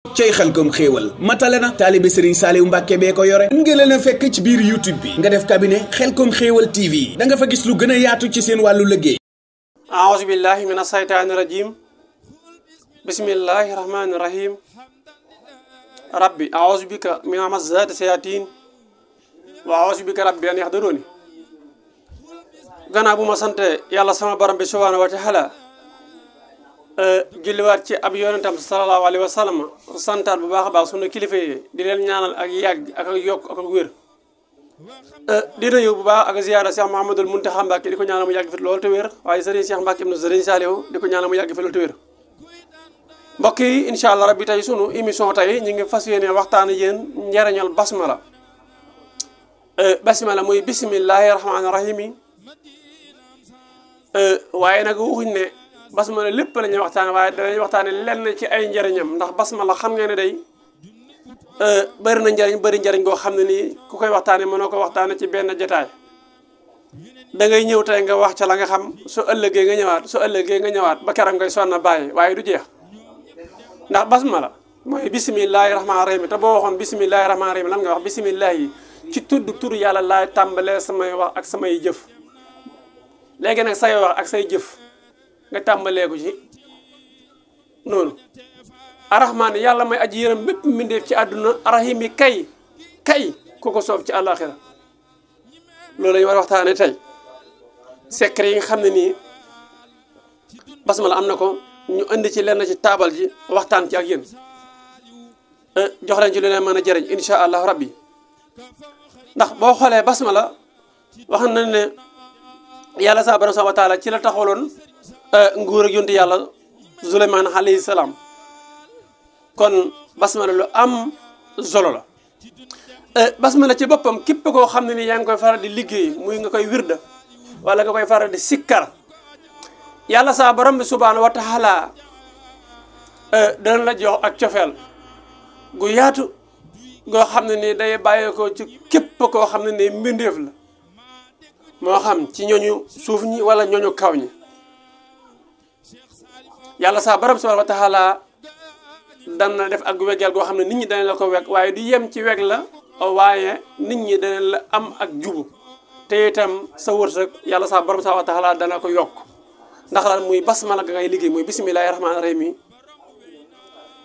cey Xelcom xéewal matale na taalibe Serigne Saliou Mbacke bee ko yore nga leen a fekk ci biir YouTube bi nga def cabinet Xelcom xéewal TV da nga fa gis lu gën a yaatu ci seen wàllu liggéey. aouzu billahi mina saytaani rajim bismillahi rahmani rahim rabbi aouzu bika min hamazati sayatin wa aouzu bika rabbi an yahduruni. gannaaw bu ma sante yàlla sama borom bi subhanahu wa taala julliwaat ci ab yonentam sallallahu alayhi wa sallam santaat bu baax a baax sunu kilifa yi di leen ñaanal ak yàgg ak yokk ak wér. di nuyu bu baax ak ziyaara Cheikh Mouhamadoul Mountakha Mbacké di ko ñaanal mu yàgg fi loolu te wér waaye Serigne Cheikh Mbacké ibnu Serigne Saliou di ko ñaanal mu yàgg fi loolu te wér. mbokk yi incha allah rabbi tey sunu émission tey ñu ngi fas yéene waxtaan yéen njariñal basmala. basmala muy bismillahi rahmaani rahim waaye nag waxuñ ne basmala lépp la ñuy waxtaane waaye danañ waxtaane lenn ci ay njariñam ndax basmala xam nga ne day bëri na njariñ goo xam ne nii ku koy waxtaane mënoo ko waxtaane ci benn jotaay da ngay ñëw tey nga wax ca la nga xam su ëllëgee nga ñëwaat ba keroog ngay sonna bàyyi waaye du jeex ndax basmala mooy bisimillahi rahmaani rahim te boo waxoon bisimillahi rahmaani rahim lan nga wax bisimillahi ci tudd yàlla laay tàmbalee samay wax ak samay jëf léegi nag say wax ak say jëf nga tàmbalee ko ci noonu arrahmaan yàlla may aji yërëm bépp mbindeef ci àdduna arrahim yi kay ku ko soob ci àllaaxira loolu la ñu war a waxtaane tey secret yi nga xam ne nii basmala am na ko ñu indi ci lenn ci taabal ji waxtaan ci ak yéen jox leen ci lu leen mën a jëriñ insha allah rabbi ndax boo xoolee basmala wax na ne yàlla sa borom wa taala ci la taxawaloon nguur ak yonent yàlla Suleymaan alayhi salaam kon basmala lu am solo la. basmala ci boppam képp koo xam ne ni yaa ngi koy faral di liggéey muy nga koy wirda wala nga koy faral di sikkar yàlla sa borom bi subhaanahu wa taala dana la jox ak cofeel gu yaatu goo xam ne ni day bàyyeekoo ci képp koo xam ne ni mbindeef la moo xam ci ñooñu suuf ñi wala ñooñu kaw ñi yàlla sa borom subhaanahu wa taala dana def ak wegeel goo xam ne nit ñi danañ la ko weg waaye du yem ci weg la waaye nit ñi danañ la am ak jubu te itam sa wërsëg yàlla sa borom subhaanahu wa taala dana ko yokk ndax lan muy basmala ga ngay liggéey muy bisimillahi rahmaani rahim yi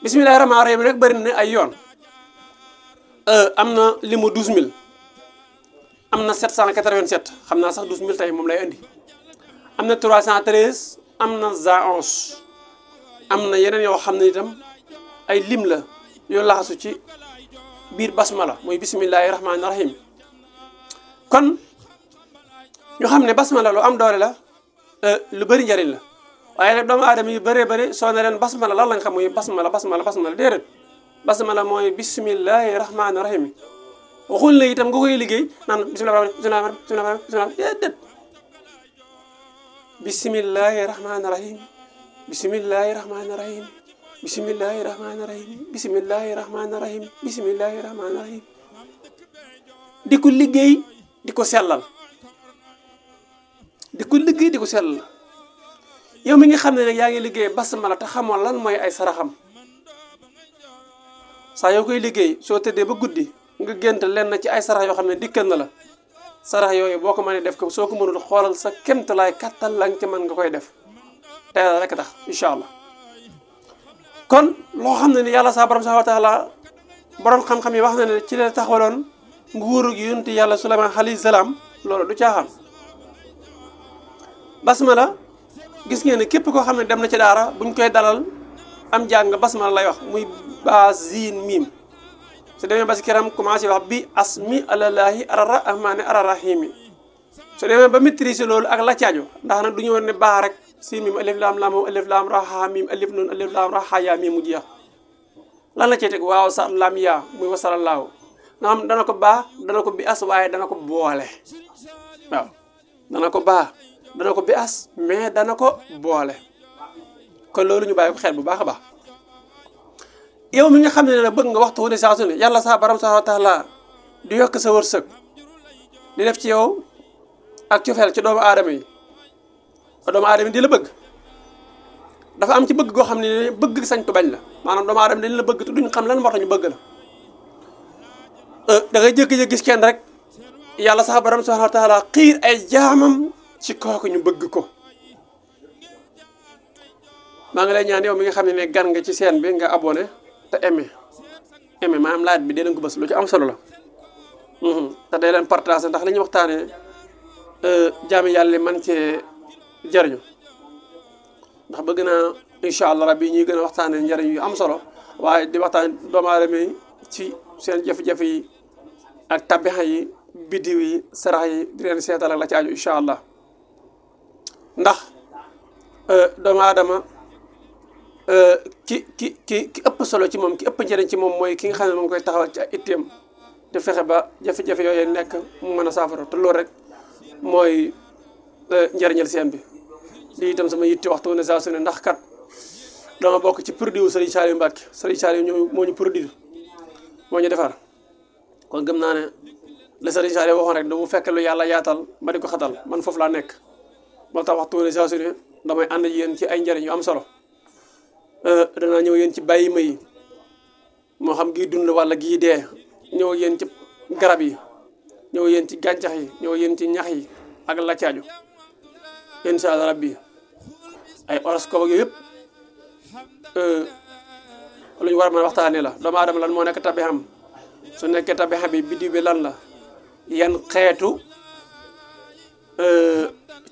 bisimillahi rahmaani rahim rek bëri na ay yoon am na limu 12000 am na 787 xam naa sax 12000 tey moom lay indi am na 313 am na 111 am na yeneen yoo xam ne itam ay lim la yoo laxasu ci biir basmala muy bisimillahi rahmaani rahim kon ñu xam ne basmala lu am doole la lu bëri njëriñ la waaye nag doomu aadama yu bëree bëri soo ne leen basmala lan lañ xam muy basmala déedéet basmala mooy bisimillahi rahmaani rahim waxuñ la itam nga koy liggéey naan bisimilah déedéet bisimillahi rahmaani rahim bisimillahi rahmaani rahim bisimillahi rahmaani rahim bisimillahi rahmaani rahim bisimillahi rahmaani rahim di ko liggéey di ko sellal yow mi nga xam ne nag yaa ngi liggéey basmala te xamoon lan mooy ay saraxam saa yoo koy liggéey soo tëddee ba guddi nga gént leen na ci ay sarax yoo xam ne dikkal na la sarax yooyu boo ko mënee def ko soo ko mënul xoolal sa kéemtalaay kattan la nga ci mën nga koy def te yàlla rek tax incha allah kon loo xam ne ni yàlla sa borom subhaanahu wa taala borom xam-xam yi wax na ne ci la taxawaloon nguuru gi yonent yàlla Suleymaan alayhi salaam loolu du caaxaan. basmala gis ngeen ne képp koo xam ne dem na ci daara buñ koy dalal am jàng basmala lay wax muy basin miim su demee ba si kiram commencé wax bi asmi alallahi arrahmaani arrahimi su demee ba maîtriser loolu ak la caajo ndax nag du ñu war ne baax rek si miim alif laam laam alif laam ra ha miim alif noon alif laam ra ha yaa miim mu jeex lan la cee teg waaw sa laam yaa muy wasalallaahu nga xam dana ko baax dana ko bi as waaye dana ko boole waaw dana ko baax dana ko bi as mais dana ko boole kon loolu ñu bàyyi ko xel bu baax a baax yow mi nga xam ne bëgg nga waxtu wu ne saa su ne yàlla sa borom subhaanahu wa taala di yokk sa wërsëg di def ci yow ak cofeel ci doomu aadama yi di la bëgg dafa am ci bëgg goo xam ne bëgg sañ ko bañ la maanaam doomu aadama dañ la bëgg te duñ xam lan moo tax ñu bëgg la da ngay jékki-jékki gis kenn rek yàlla sax borom subhanahu wa taala xiir ay jaamam ci kooku ñu bëgg ko maa ngi lay ñaan yow mi nga xam ne gan nga ci seen bi nga abonné te aimé maanaam laaj bi dee leen ko bës lu ci am solo la te day leen partagé ndax li ñuy waxtaanee jaami yàlla man cee jariñu ndax bëgg naa incha allah rabbi ñuy gën a waxtaanee njariñ yu am solo waaye di waxtaan doomu aadama yi ci seen jafe-jafe yi ak tabixa yi biddiw yi sarax yi di leen seetal ak la ci aju incha allah ndax doomu aadama ki ëpp solo ci moom ki ëpp njëriñ ci moom mooy ki nga xam ne moom koy taxawal ci itteem te fexe ba jafe-jafe yooyu nekk mu mën a saafara te loolu rek mooy njëriñal seen bi lii itam sama yitte waxtu ne saa su ne ndax kat dama bokk ci produit wu Serigne Saliou Mbacke Serigne Saliou moo ñu produire moo ñu defar kon gëm naa ne la Serigne Saliou waxoon rek da bu fekkee lu yàlla yaatal ba di ko xatal man foofu laa nekk moo tax waxtu ne saa su ne damay ànd yéen ci ay njëriñ yu am solo danaa ñëw yéen ci bàyyi ma yi moo xam gii dund wala gii dee ñëw yéen ci garab yi ñëw yéen ci gàncax yi ñëw yéen ci ñax yi ak la caaju incha allah rabbi ay horoscope ak yooyu yëpp lu ñu war a mën a waxtaanee la doomu aadama lan moo nekk tabixam su nekkee tabixa bi biddiw bi lan la yan xeetu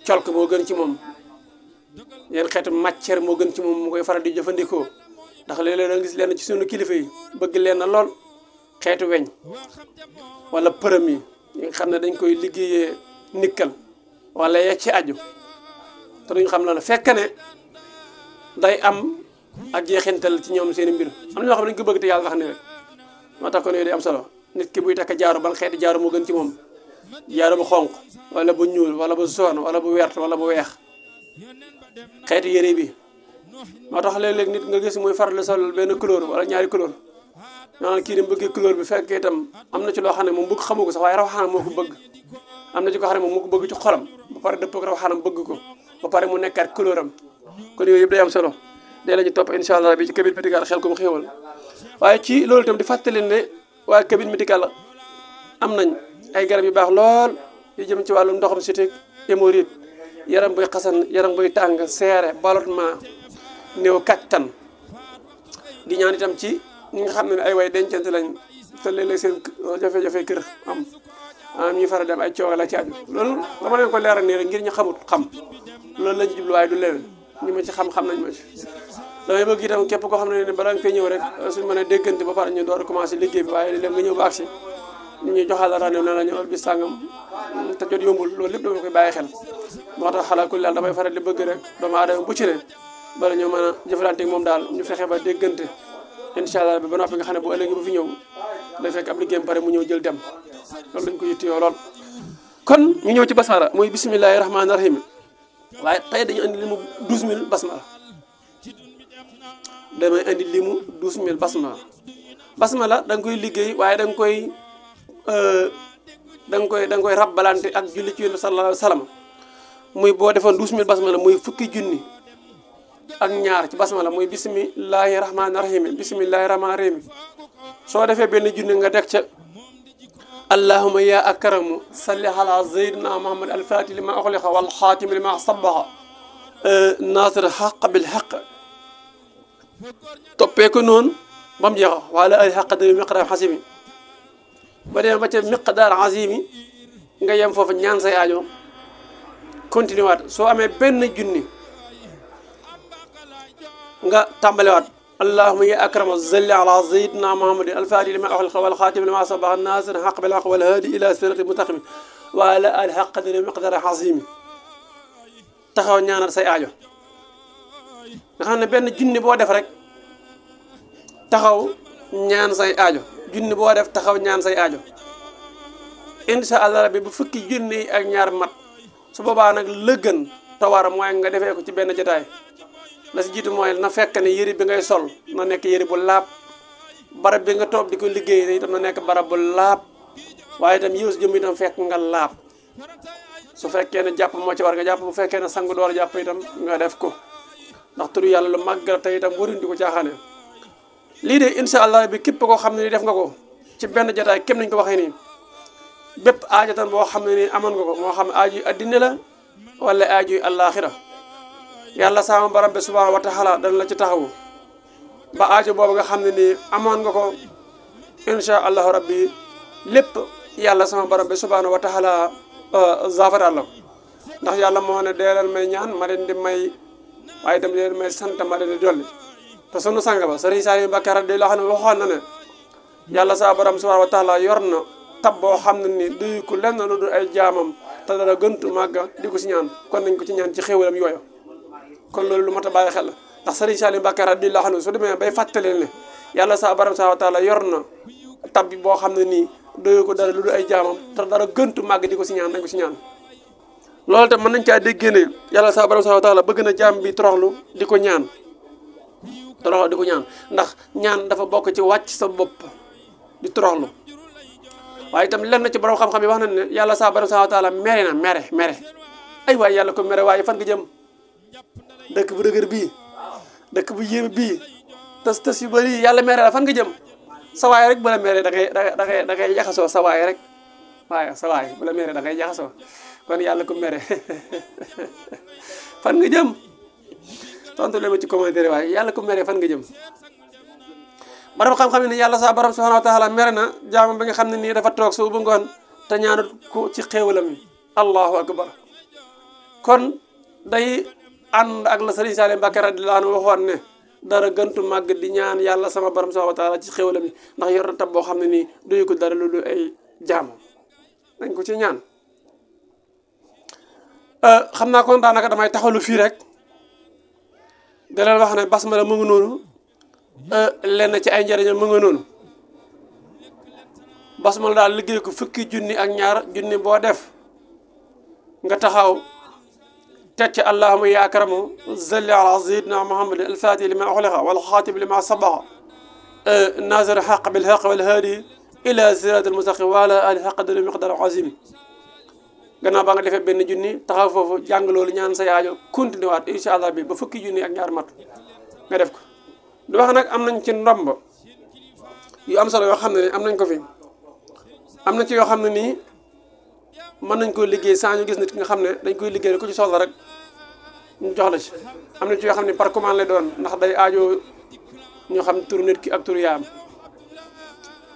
colk moo gën ci moom yan xeetu matière moo gën ci moom mu koy faral di jëfandikoo ndax léeg-léeg da nga gis leen ci sunu kilifa yi bëgg leen na lool xeetu weñ wala përëm yi nga xam ne dañ koy liggéeyee nikkal wala ya ci aju te duñ xam la fekk ne day am ak jeexintal ci ñoom seen i mbir am na ñoo xam ne dañ ko bëgg te yàlla tax ne rek moo tax kon yooyu day am solo nit ki buy takk jaaro ban xeeti jaaro moo gën ci moom jaaro bu xonq wala bu ñuul wala bu soon wala bu wert wala bu weex xeetu yére bi moo tax léeg-léeg nit nga gis muy faral di sol benn couleur wala ñaari couleur maanaam kii di bëggee couleur bi fekkee itam am na ci loo xam ne moom bëgg xamu ko sax waaye rawaxaanam moo ko bëgg am na ci ko xam ne moom moo ko bëgg ci xolam ba pare dëpp ak rawaxaanam bëgg ko ba pare mu nekkaat couleur am kon yooyu yëpp day am solo dee la ñu topp incha allah bi ci cabine médicale Khelcom xéewal waaye ci loolu itam di fàttali ne waa cabine médicale am nañ ay garab yu baax lool yu jëm ci wàllu ndoxam cité hémorroïde yaram buy xasan yaram buy tàng seere ballonnement néew kattan di ñaan itam ci ñi nga xam ne ay way dencante lañ te léeg-léeg seen jafe-jafe kër am ñuy faral dem ay coow la ci aju loolu dama leen ko leeral nii rek ngir ñu xamut xam loolu lañ ci jublu waaye du leneen ñi ma ci xam nañ ma ci damay bëgg itam képp koo xam ne balaa nga koy ñëw rek suñu mën a déggante ba pare ñu door a commencé liggéey bi waaye léeg nga ñëw ba agsi ñu joxal la rendez-vous ne la ñëwal bis sàngam te jot yombul loolu lépp dama koy bàyyi xel moo tax xalaat ku daal damay faral di bëgg rek doomu aadama bu ci ne bala ñoo mën a jëflante ak moom daal ñu fexe ba déggante incha allah bi ba noppi nga xam ne bu ëllëgee bu fi ñëw day fekk ab liggéeyam pare mu ñëw jël dem loolu lañ ko yittewoo lool kon ñu ñëw ci basmala muy bismillahi rahmaani rahim waaye tey dañu andi limu 12000 basmala damay andi limu 12000 basmala da nga koy liggéey waaye da nga koy rabbalante ak julli ci yonent sallallahu alayhi wa sallam muy boo defoon 12000 basmala muy fukki junni ak ñaar ci basmala muy bismillahi rahmaani rahim bismillahi rahmaani rahim soo defee benn junni nga deg ca allahumma ya akramu salli ala zaydina muhammad alfatih lima uxliqa wal xaatim lima sabaxa nasir xaq bil xaq toppee ko noonu ba mu jeex wala ay xaq dari miqdaar xasimi ba demee ba ca miqdaar xasimi nga yem foofu ñaan say aajo continué waat soo amee benn junni nga tàmbalewaat allahumma ya akrama salli ala sayyidina muhammadin alfatih lima uxliqa wal xaatim lima sabaxa nasir xaq bil xaq wal haadi ila sirati mustaqim wa ala al xaq dari miqdaar xasimi taxaw ñaanal say aajo nga xam ne benn junni boo def rek taxaw ñaan say aajo junni boo def taxaw ñaan say aajo incha allah rabbi bu fukki junni ak ñaar mat su boobaa nag lëgën tawar mooy nga defee ko ci benn jotaay la si jiitu mooy na fekk ne yëri bi ngay sol na nekk yëri bu laab barab bi nga toog di ko liggéey itam na nekk barab bu laab waaye itam yow si jëm itam fekk nga laab su fekkee ne jàpp moo ci war nga jàpp bu fekkee ne sangu door jàpp itam nga def ko ndax turu yàlla lu màgg la te itam waruñ di ko caaxaane lii de incha allah bi képp koo xam ne ni def nga ko ci benn jotaay kem nañ ko waxee nii bépp aajatan boo xam ne nii amoon nga ko moo xam aaju yu addina la wala aaju yu àllaaxira yàlla sama borom bi subhaanahu wa taala dana la ci taxawu ba aaju boobu nga xam ne nii amoon nga ko incha allahu rabbi lépp yàlla sama borom bi subhaanahu wa taala zaafaraal la ko ndax yàlla moo ne dee leen may ñaan ma leen di may waaye itam leen may sant ma leen di dolli te sunu sang ba Sëriñ Saliou Mbacké radiyallahu anhu waxoon na ne yàlla sama borom subhaanahu wa taala yor na tab boo xam ne nii duy ko lenn lu dul ay jaamam te dara gëntu màgga di ko si ñaan kon nañ ko ci ñaan ci xéewalam yooyu kon loolu lu mat a bàyyi xel la ndax Sëriñ Saliou Mbacké radiyallahu anhu su demee bay fàttaleen ne yàlla sa borom subhaanahu wa taala yor na tab bi boo xam ne nii doyu ko dara lu dul ay jaamam te dara gëntu màgg di ko si ñaan nañ ko si ñaan loolu tam mën nañ caa déggee ne yàlla sa borom subhaanahu wa taala bëgg na jaam bi toroxlu di ko ñaan toroxlu di ko ñaan ndax ñaan dafa bokk ci wàcc sa bopp di toroxlu waaye itam lenn ci borom xam-xam yi wax nañ ne yàlla sa borom subhaanahu wa taala mere na mere ay waay yàlla ko mere waaye fan nga jëm dëkk bu dëgër bii dëkk bu yéeme bii tës yu bëri yàlla mere la fan nga jëm sa waay rek bu la mere da ngay jaxasoo sa waay rek waaye sa waay bu la mere da ngay jaxasoo kon yàlla ko mere fan nga jëm tontu leen ma ci commentaire waaye yàlla ko mere fan nga jëm borom xam-xam ne yàlla sa borom subhanahu wa taala mere na jaamam bi nga xam ne nii dafa toog suba ngoon te ñaanut ko ci xéewalam yi allahu akbar kon day ànd ak la Sëriñ Saliou Mbacké radiyallahu anhu waxoon ne dara gëntu màgg di ñaan yàlla sama borom subhanahu wa taala ci xéewalam yi ndax yor na tab boo xam ne nii duyu ko dara lu dul ay jaamam dañ ko ci ñaan xam naa kon daanaka damay taxalu fii rek da leen wax ne basmala mu ngi noonu lenn ci ay njëriñam mu ngi noonu basmala daal liggéey ko fukki junni ak ñaar junni boo def nga taxaw teg ci allahumma ya akramu salli ala sayyidina muhammad al-fatih lima ughliqa wal khatib lima sabaqa nazir haqq bil haqq wal hadi ila siratil mustaqim wa ala alihi haqq qadri miqdar azim gannaaw ba nga defee benn junni taxaw foofu jàng loolu ñaan sa yaajo continué waat incha allah bi ba fukki junni ak ñaar mat nga def ko du wax nag am nañ ci ndomb yu am solo yoo xam ne ni am nañ ko fi am na ci yoo xam ne nii mën nañ koo liggéey sans ñu gis nit ki nga xam ne dañ koy liggéey ku ci soxla rek ñu jox la ci am na ci yoo xam ne par commande lay doon ndax day aajo ñoo xam turu nit ki ak turu yaam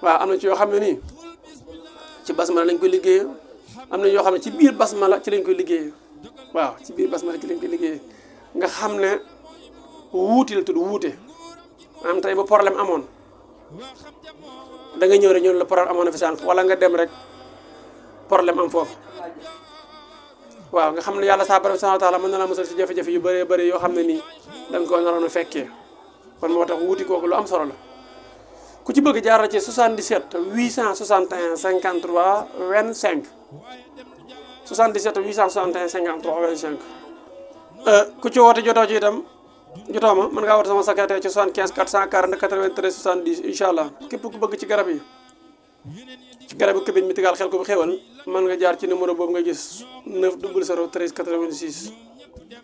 waaw am na ci yoo xam ne nii ci basmala lañ koy liggéey am na yoo xam ne ci biir basmala ci lañ koy liggéeyee waaw ci biir basmala ci lañ koy liggéeyee nga xam ne wuuti la tudd wuute maanaam tey ba problème amoon da nga ñëw rek ñëw la problème amoon na fi sànq wala nga dem rek problème am foofu waaw nga xam ne yàlla sa borom subhanahu wa taala mën na la musal ci jafe-jafe yu bëree bëri yoo xam ne nii da nga ko naroon a fekkee kon moo tax wuuti kooku lu am solo la ku ci bëgg jaar ci 77 861 53 25 77 861 53 25 ku ci woote jotoo ci itam jotoo ma mën ngaa woote sama secrétaire ci 75 440 93 70 incha allah képp ku bëgg ci garab yi ci garabu këbiñ mi tigal xel ko bu xéwal mën nga jaar ci numéro boobu nga gis 900 13 86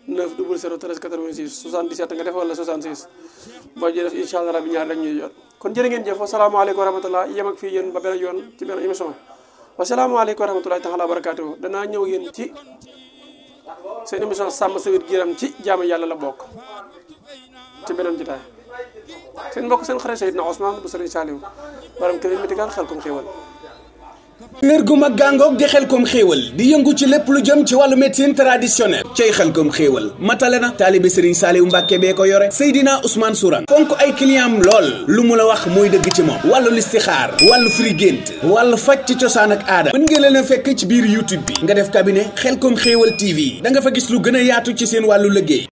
900 13 86 77 nga def wala 66 boo jëlee def incha allah rabi ñaar rek ñuy jot kon jërë ngeen jëf wasalaamaaleykum wa rahmatulah yem ak fii yéen ba beneen yoon ci beneen émission wasalaamaaleykum wa rahmatulahi taala wa barakaatuhu danaa ñëw yéen ci seen émission sàmm sa wér giram ci jaamu yàlla la bokk ci beneen jotaay seen mbokk seen xarit Seydina Ousmane bu Sëriñ Saliou borom kër yi mi tigal xel kom xéewal kër gu mag gàngoog di Xelkom xéewal di yëngu ci lépp lu jëm ci wàllu médecine traditionnelle cay Xelkom xéewal matale na taalibe Serigne Saliou Mbacké bee ko yore Seydina Ousmane Sourang fonk ay client am lool lu mu la wax mooy dëgg ci moom wàllu listixaar wàllu firi gént wàllu faj ci cosaan ak aada mën ngeen leen a fekk ci biir YouTube bi nga def cabinet Xelkom xéewal TV da nga fa gis lu gën a yaatu ci seen wàllu liggéey